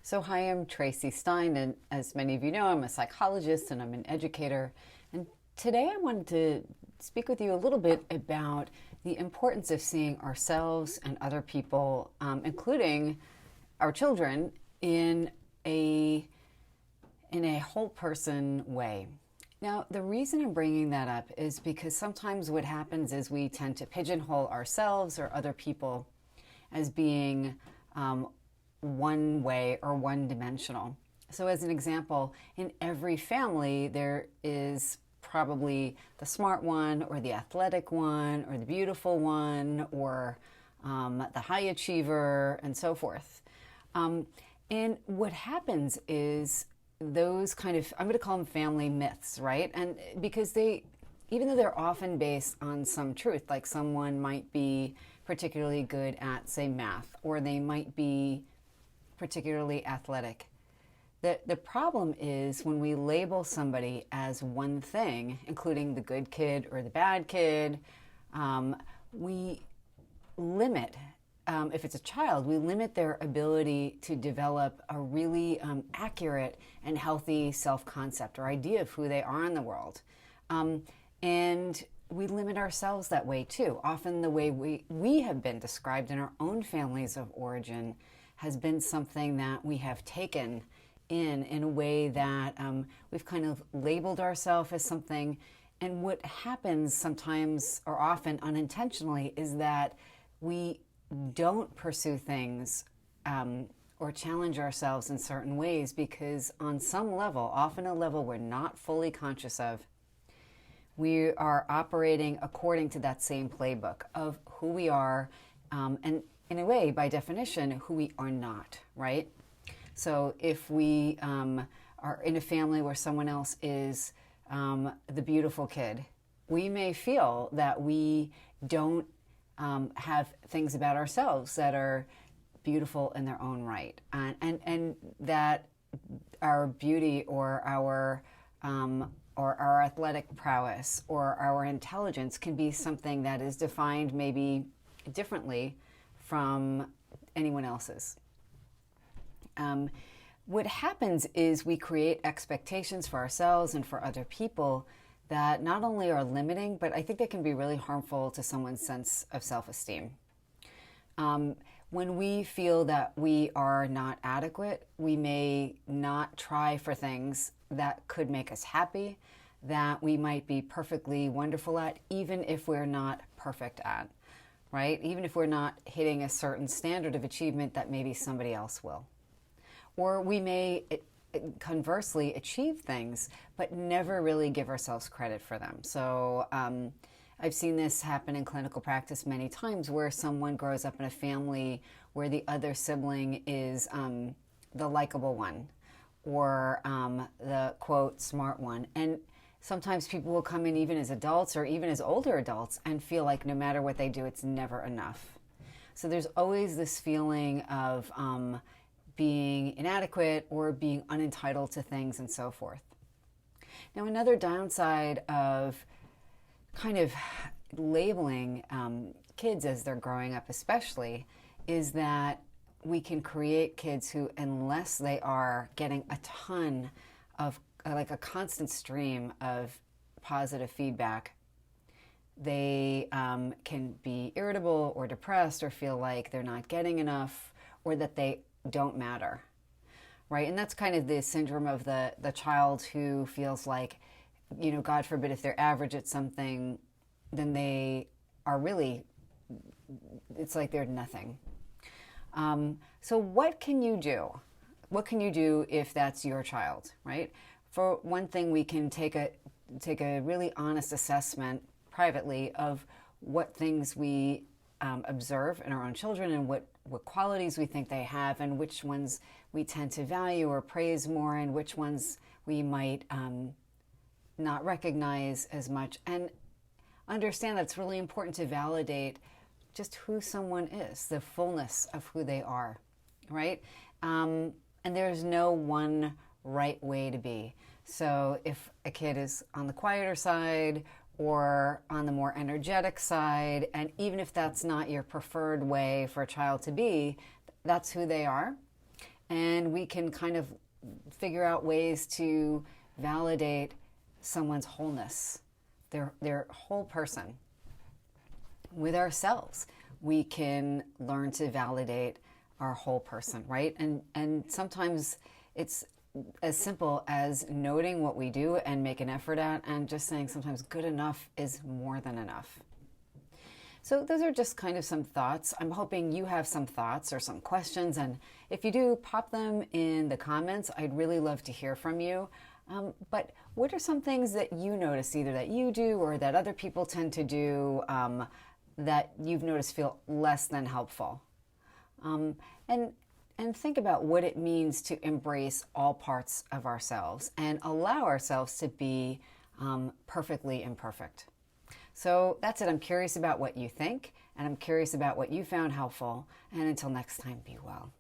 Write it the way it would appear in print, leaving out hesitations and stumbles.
So, hi, I'm Tracy Stein, and as many of you know, I'm a psychologist and I'm an educator. And today I wanted to speak with you a little bit about the importance of seeing ourselves and other people, including our children, in a whole person way. Now, the reason I'm bringing that up is because sometimes what happens is we tend to pigeonhole ourselves or other people as being one way or one dimensional. So, as an example, in every family, there is probably the smart one, or the athletic one, or the beautiful one, or the high achiever, and so forth. And what happens is those kind of, I'm going to call them family myths, right? And because even though they're often based on some truth, like someone might be particularly good at, say, math, or they might be particularly athletic. The problem is when we label somebody as one thing, including the good kid or the bad kid, we limit, if it's a child, we limit their ability to develop a really accurate and healthy self-concept or idea of who they are in the world. And we limit ourselves that way too. Often the way we have been described in our own families of origin has been something that we have taken in a way that we've kind of labeled ourselves as something. And what happens sometimes, or often unintentionally, is that we don't pursue things or challenge ourselves in certain ways because on some level, often a level we're not fully conscious of, we are operating according to that same playbook of who we are, and in a way, by definition, who we are not, right? So if we are in a family where someone else is the beautiful kid, we may feel that we don't have things about ourselves that are beautiful in their own right, and that our beauty or our athletic prowess or our intelligence can be something that is defined maybe differently from anyone else's. What happens is we create expectations for ourselves and for other people that not only are limiting, but I think they can be really harmful to someone's sense of self-esteem. When we feel that we are not adequate, we may not try for things that could make us happy, that we might be perfectly wonderful at, even if we're not perfect at, right? Even if we're not hitting a certain standard of achievement that maybe somebody else will. Or we may conversely achieve things, but never really give ourselves credit for them. So I've seen this happen in clinical practice many times where someone grows up in a family where the other sibling is the likable one or the, quote, smart one. And sometimes people will come in even as adults or even as older adults and feel like no matter what they do, it's never enough. So there's always this feeling of being inadequate or being unentitled to things and so forth. Now, another downside of kind of labeling kids as they're growing up especially is that we can create kids who, unless they are getting a ton of, like a constant stream of positive feedback, they can be irritable or depressed or feel like they're not getting enough or that they don't matter, right? And that's kind of the syndrome of the child who feels like, you know, God forbid, if they're average at something, then they are really, it's like they're nothing. So what can you do? What can you do if that's your child, right? For one thing, we can take a really honest assessment privately of what things we observe in our own children and what qualities we think they have and which ones we tend to value or praise more and which ones we might not recognize as much. And understand that it's really important to validate just who someone is, the fullness of who they are, right? And there's no one right way to be. So if a kid is on the quieter side or on the more energetic side, and even if that's not your preferred way for a child to be, that's who they are. and we can kind of figure out ways to validate someone's wholeness, their whole person. With ourselves, we can learn to validate our whole person, right? And sometimes it's as simple as noting what we do and make an effort at, and just saying sometimes good enough is more than enough. So those are just kind of some thoughts. I'm hoping you have some thoughts or some questions, and if you do, pop them in the comments. I'd really love to hear from you. But what are some things that you notice, either that you do or that other people tend to do, that you've noticed feel less than helpful? And think about what it means to embrace all parts of ourselves and allow ourselves to be perfectly imperfect. So that's it. I'm curious about what you think, and I'm curious about what you found helpful. And until next time, be well.